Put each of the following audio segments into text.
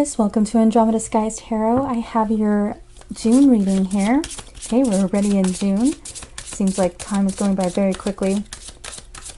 Taurus, welcome to Andromeda Skies Tarot. I have your June reading here. Okay, we're already in June. Seems like time is going by very quickly.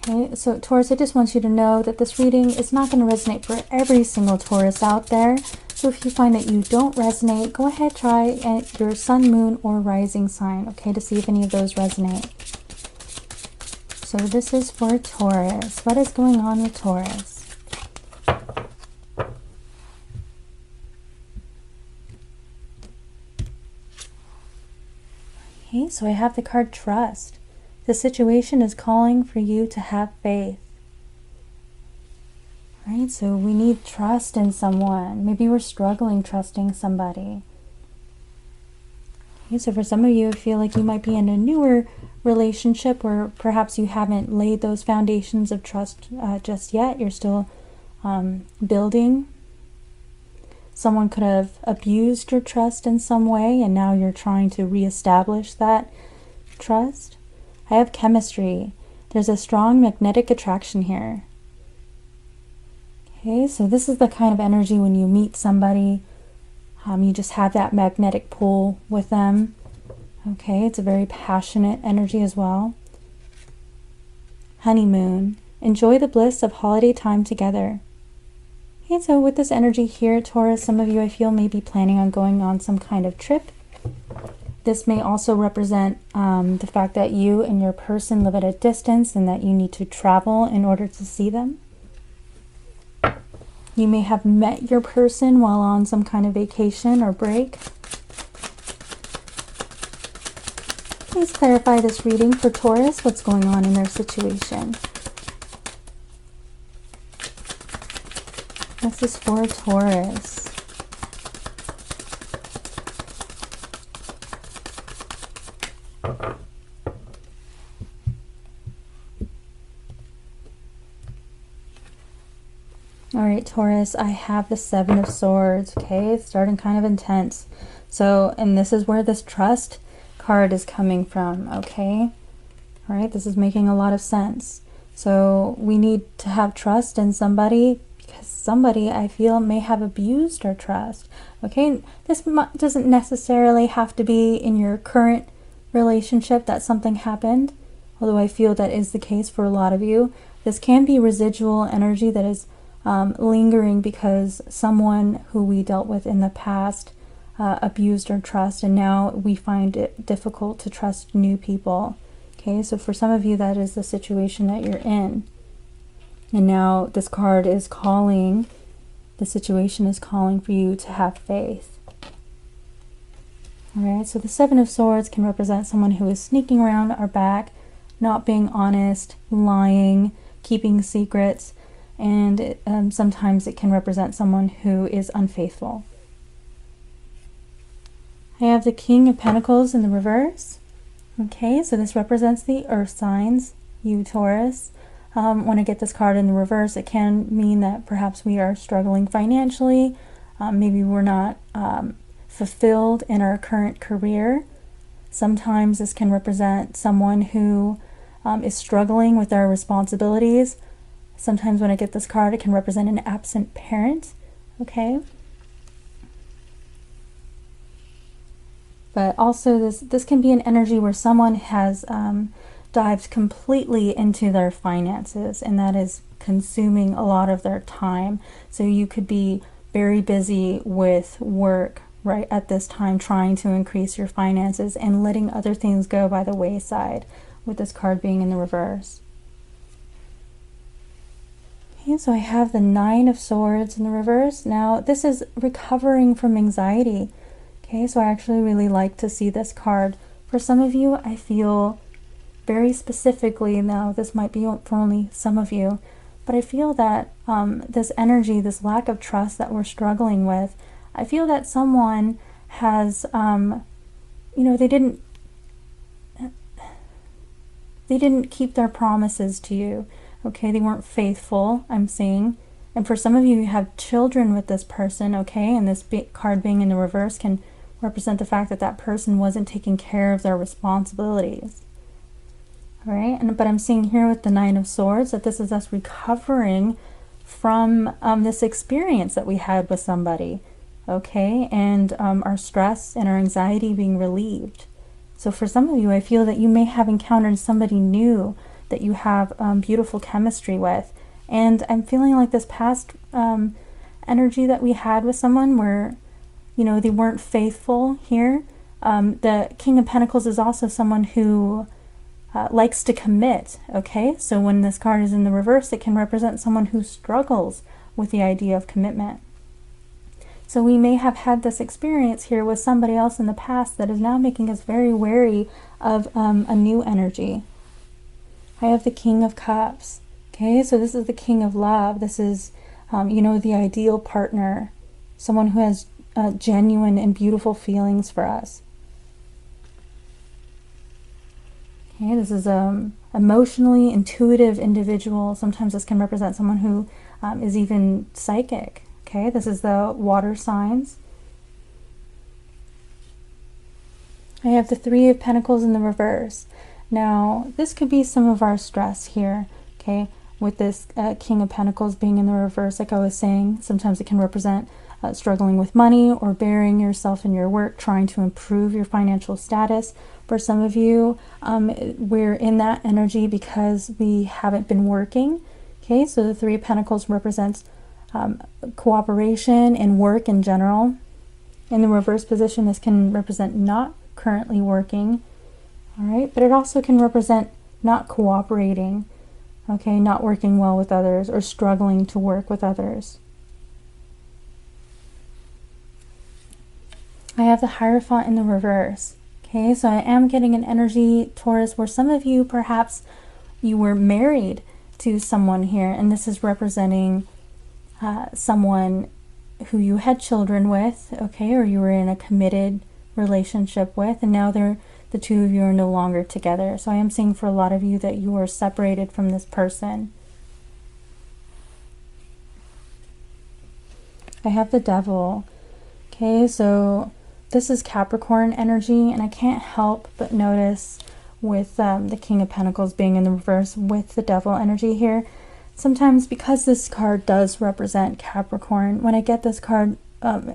Okay, so Taurus, I just want you to know that this reading is not going to resonate for every single Taurus out there. So if you find that you don't resonate, go ahead, try at your sun, moon, or rising sign, okay, to see if any of those resonate. So this is for Taurus. What is going on with Taurus? Okay, so I have the card Trust. The situation is calling for you to have faith. Right, so we need trust in someone. Maybe we're struggling trusting somebody. Okay, so for some of you, I feel like you might be in a newer relationship where perhaps you haven't laid those foundations of trust just yet. You're still building. Someone could have abused your trust in some way, and now you're trying to reestablish that trust. I have chemistry. There's a strong magnetic attraction here. Okay, so this is the kind of energy when you meet somebody, you just have that magnetic pull with them. Okay, it's a very passionate energy as well. Honeymoon. Enjoy the bliss of holiday time together. Okay, so with this energy here, Taurus, some of you I feel may be planning on going on some kind of trip. This may also represent the fact that you and your person live at a distance and that you need to travel in order to see them. You may have met your person while on some kind of vacation or break. Please clarify this reading for Taurus. What's going on in their situation? This is for Taurus. All right, Taurus, I have the Seven of Swords. Okay, it's starting kind of intense. So, and this is where this trust card is coming from, okay? All right, this is making a lot of sense. So we need to have trust in somebody because somebody, I feel, may have abused our trust. Okay, this doesn't necessarily have to be in your current relationship that something happened, although I feel that is the case for a lot of you. This can be residual energy that is lingering because someone who we dealt with in the past abused our trust, and now we find it difficult to trust new people. Okay, so for some of you, that is the situation that you're in. And now this card is calling, the situation is calling for you to have faith. All right, so the Seven of Swords can represent someone who is sneaking around our back, not being honest, lying, keeping secrets, and sometimes it can represent someone who is unfaithful. I have the King of Pentacles in the reverse. Okay, so this represents the earth signs, you Taurus. When I get this card in the reverse, it can mean that perhaps we are struggling financially. Maybe we're not fulfilled in our current career. Sometimes this can represent someone who is struggling with their responsibilities. Sometimes when I get this card, it can represent an absent parent, okay? But also this can be an energy where someone has dived completely into their finances, and that is consuming a lot of their time. So you could be very busy with work right at this time, trying to increase your finances and letting other things go by the wayside, with this card being in the reverse. Okay, so I have the Nine of Swords in the reverse. Now this is recovering from anxiety. Okay, so I actually really like to see this card. For some of you, I feel very specifically, now this might be for only some of you, but I feel that this energy, this lack of trust that we're struggling with, I feel that someone has, you know, they didn't keep their promises to you. Okay, they weren't faithful, I'm seeing. And for some of you, you have children with this person, okay, and this card being in the reverse can represent the fact that that person wasn't taking care of their responsibilities. All right, but I'm seeing here with the Nine of Swords that this is us recovering from this experience that we had with somebody. okay, and our stress and our anxiety being relieved. So for some of you, I feel that you may have encountered somebody new that you have beautiful chemistry with. And I'm feeling like this past energy that we had with someone where, you know, they weren't faithful here. The King of Pentacles is also someone who likes to commit, okay? So when this card is in the reverse, it can represent someone who struggles with the idea of commitment. So we may have had this experience here with somebody else in the past that is now making us very wary of a new energy. I have the King of Cups, okay? So this is the King of Love. This is, you know, the ideal partner, someone who has genuine and beautiful feelings for us. Okay, this is emotionally intuitive individual. Sometimes this can represent someone who is even psychic. Okay, this is the water signs. I have the Three of Pentacles in the reverse. Now, this could be some of our stress here, okay, with this King of Pentacles being in the reverse. Like I was saying, sometimes it can represent struggling with money or burying yourself in your work, trying to improve your financial status. For some of you, we're in that energy because we haven't been working. Okay, so the Three of Pentacles represents cooperation and work in general. In the reverse position, this can represent not currently working. All right, but it also can represent not cooperating, okay, not working well with others or struggling to work with others. I have the Hierophant in the reverse. Okay, so I am getting an energy, Taurus, where some of you, perhaps you were married to someone here, and this is representing someone who you had children with, okay, or you were in a committed relationship with, and now the two of you are no longer together. So I am seeing for a lot of you that you are separated from this person. I have the Devil. Okay, so this is Capricorn energy, and I can't help but notice with the King of Pentacles being in the reverse with the Devil energy here. Sometimes, because this card does represent Capricorn, when I get this card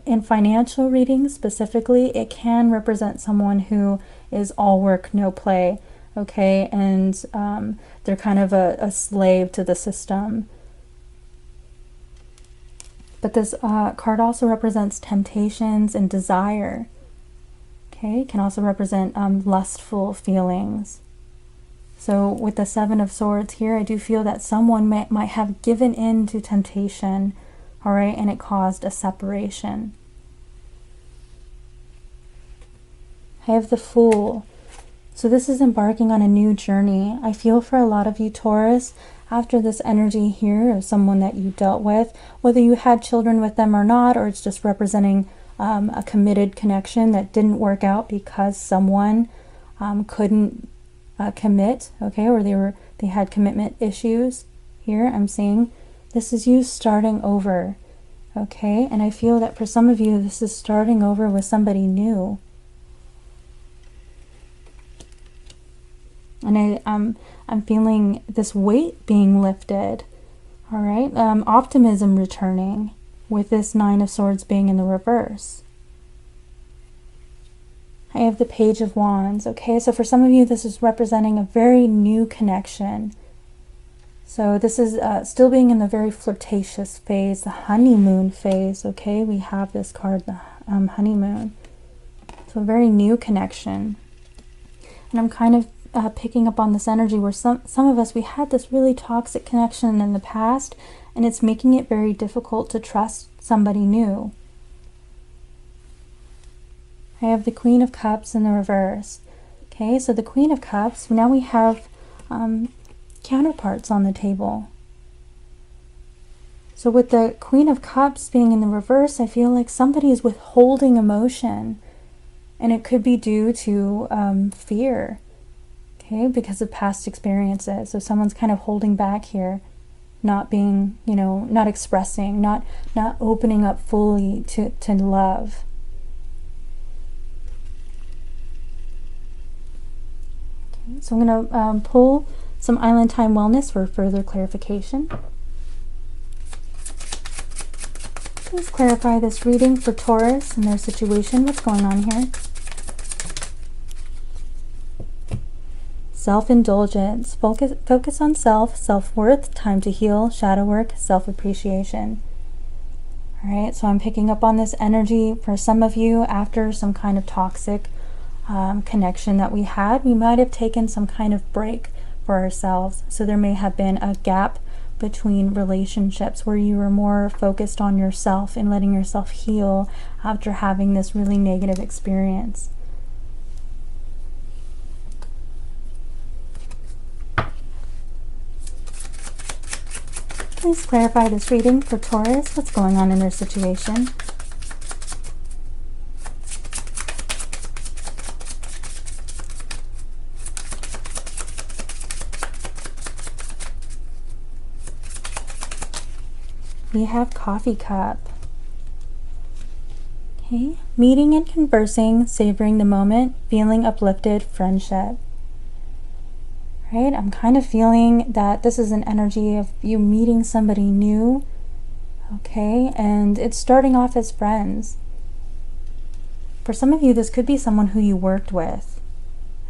in financial readings specifically, it can represent someone who is all work, no play, okay? And they're kind of a slave to the system. But this card also represents temptations and desire, okay? It can also represent lustful feelings. So with the Seven of Swords here, I do feel that someone might have given in to temptation, all right, and it caused a separation. I have the Fool. So this is embarking on a new journey. I feel for a lot of you, Taurus, after this energy here of someone that you dealt with, whether you had children with them or not, or it's just representing a committed connection that didn't work out because someone couldn't commit, okay, or they had commitment issues. Here I'm seeing this is you starting over, okay, and I feel that for some of you this is starting over with somebody new. And I'm feeling this weight being lifted, all right, optimism returning with this Nine of Swords being in the reverse. I have the Page of Wands, okay? So for some of you, this is representing a very new connection. So this is still being in the very flirtatious phase, the honeymoon phase, okay? We have this card, the honeymoon. So a very new connection. And I'm kind of picking up on this energy where some of us, we had this really toxic connection in the past, and it's making it very difficult to trust somebody new. I have the Queen of Cups in the reverse. Okay, so the Queen of Cups, now we have counterparts on the table. So with the Queen of Cups being in the reverse, I feel like somebody is withholding emotion, and it could be due to fear, okay, because of past experiences. So someone's kind of holding back here, not being, you know, not expressing, not opening up fully to love. So I'm going to pull some Island Time Wellness for further clarification. Please clarify this reading for Taurus and their situation. What's going on here? Self-indulgence. Focus on self, self-worth, time to heal, shadow work, self-appreciation. All right, so I'm picking up on this energy for some of you after some kind of toxic connection that we had. We might have taken some kind of break for ourselves. So there may have been a gap between relationships where you were more focused on yourself and letting yourself heal after having this really negative experience. Please clarify this reading for Taurus. What's going on in their situation? We have Coffee Cup. Okay, meeting and conversing, savoring the moment, feeling uplifted, friendship. Right, I'm kind of feeling that this is an energy of you meeting somebody new, okay, and it's starting off as friends. For some of you, this could be someone who you worked with,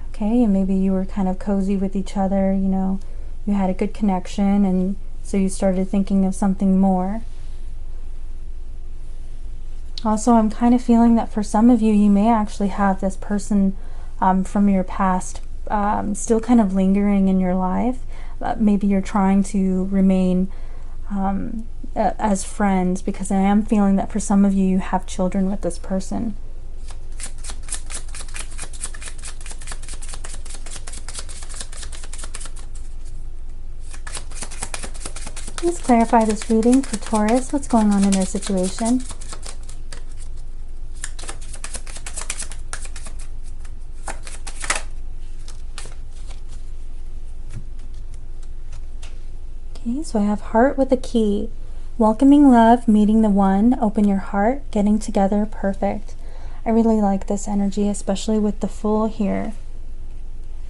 okay, and maybe you were kind of cozy with each other, you know, you had a good connection, and so you started thinking of something more. Also, I'm kind of feeling that for some of you, you may actually have this person from your past still kind of lingering in your life. Maybe you're trying to remain as friends, because I am feeling that for some of you, you have children with this person. Please clarify this reading for Taurus. What's going on in their situation? Okay, so I have heart with a key. Welcoming love, meeting the one, open your heart, getting together, perfect. I really like this energy, especially with the Fool here,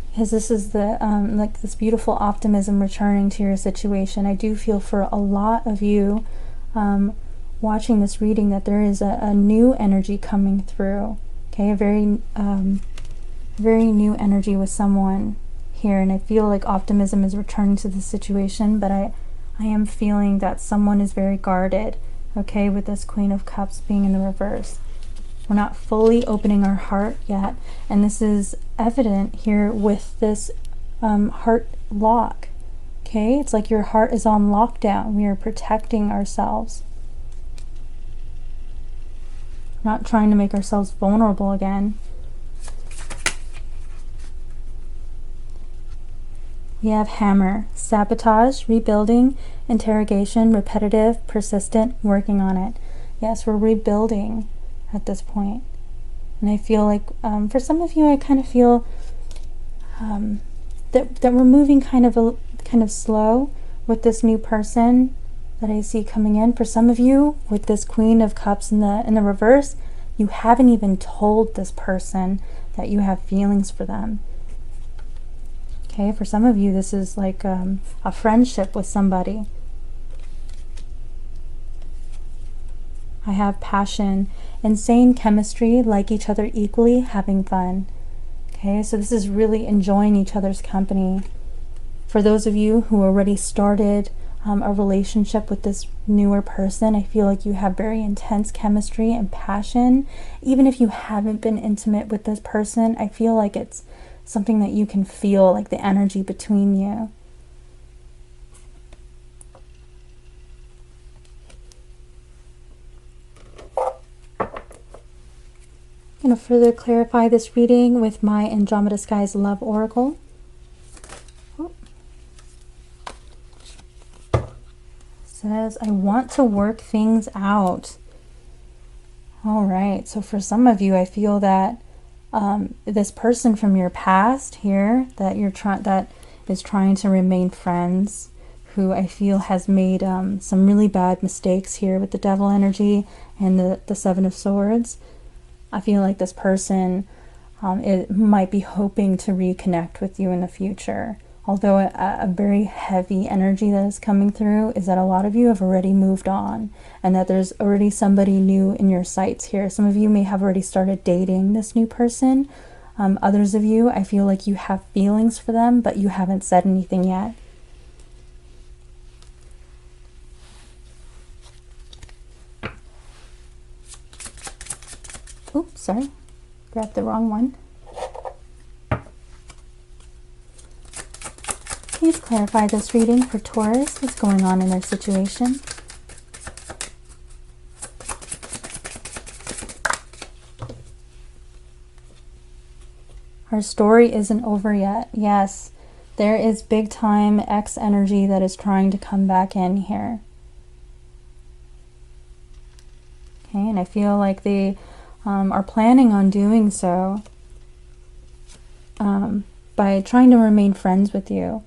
because this is the like this beautiful optimism returning to your situation. I do feel for a lot of you watching this reading that there is a new energy coming through. Okay, a very new energy with someone here, and I feel like optimism is returning to the situation, but I am feeling that someone is very guarded, okay, with this Queen of Cups being in the reverse. We're not fully opening our heart yet, and this is evident here with this heart lock, okay? It's like your heart is on lockdown. We are protecting ourselves. Not trying to make ourselves vulnerable again. We have Hammer, sabotage, rebuilding, interrogation, repetitive, persistent, working on it. Yes, we're rebuilding at this point. And I feel like for some of you, I kind of feel that we're moving kind of slow with this new person that I see coming in. For some of you, with this Queen of Cups in the reverse, you haven't even told this person that you have feelings for them. Okay, for some of you, this is like a friendship with somebody. I have passion, insane chemistry, like each other equally, having fun. Okay, so this is really enjoying each other's company. For those of you who already started a relationship with this newer person, I feel like you have very intense chemistry and passion. Even if you haven't been intimate with this person, I feel like it's something that you can feel, like the energy between you. I'm going to further clarify this reading with my Andromeda Skies Love Oracle. It says, I want to work things out. All right, so for some of you, I feel that this person from your past here that is trying to remain friends, who I feel has made some really bad mistakes here with the Devil energy and the Seven of Swords. I feel like this person it might be hoping to reconnect with you in the future, although a very heavy energy that is coming through, is that a lot of you have already moved on and that there's already somebody new in your sights here. Some of you may have already started dating this new person. Others of you, I feel like you have feelings for them, but you haven't said anything yet. Oops, sorry. Grabbed the wrong one. Please clarify this reading for Taurus. What's going on in their situation? Our story isn't over yet. Yes, there is big time X energy that is trying to come back in here. Okay, and I feel like they are planning on doing so by trying to remain friends with you.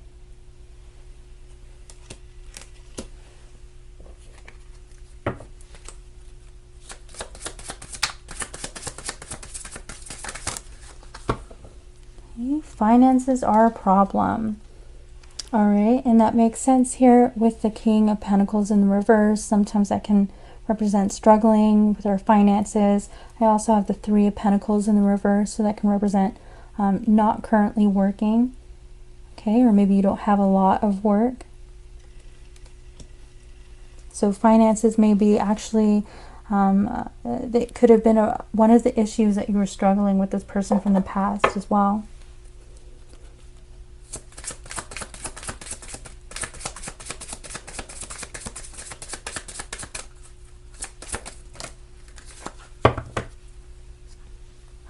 Okay, finances are a problem. All right, and that makes sense here with the King of Pentacles in the reverse. Sometimes that can represent struggling with our finances. I also have the Three of Pentacles in the reverse, so that can represent not currently working. Okay, or maybe you don't have a lot of work. So finances may be actually, that could have been one of the issues that you were struggling with this person from the past as well.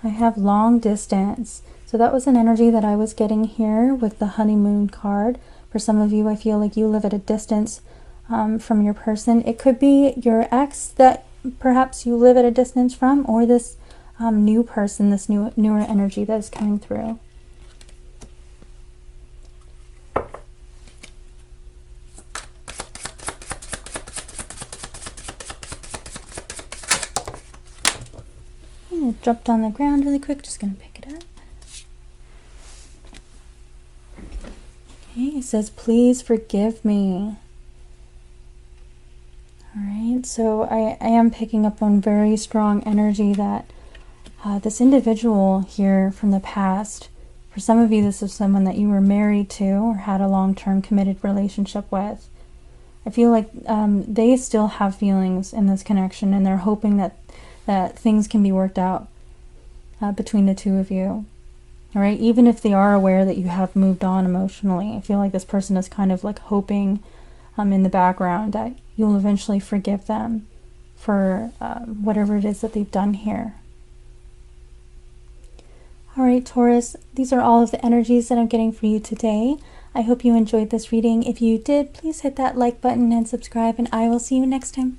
I have long distance. So that was an energy that I was getting here with the honeymoon card. For some of you, I feel like you live at a distance from your person. It could be your ex that perhaps you live at a distance from, or this new person, this newer energy that is coming through. It dropped on the ground really quick, just gonna pick it up. Okay, it says, please forgive me. All right, so I am picking up on very strong energy that this individual here from the past, for some of you, this is someone that you were married to or had a long-term committed relationship with. I feel like they still have feelings in this connection, and they're hoping that things can be worked out between the two of you. All right, even if they are aware that you have moved on emotionally, I feel like this person is kind of like hoping in the background that you'll eventually forgive them for whatever it is that they've done here. All right, Taurus, these are all of the energies that I'm getting for you today. I hope you enjoyed this reading. If you did, please hit that like button and subscribe, and I will see you next time.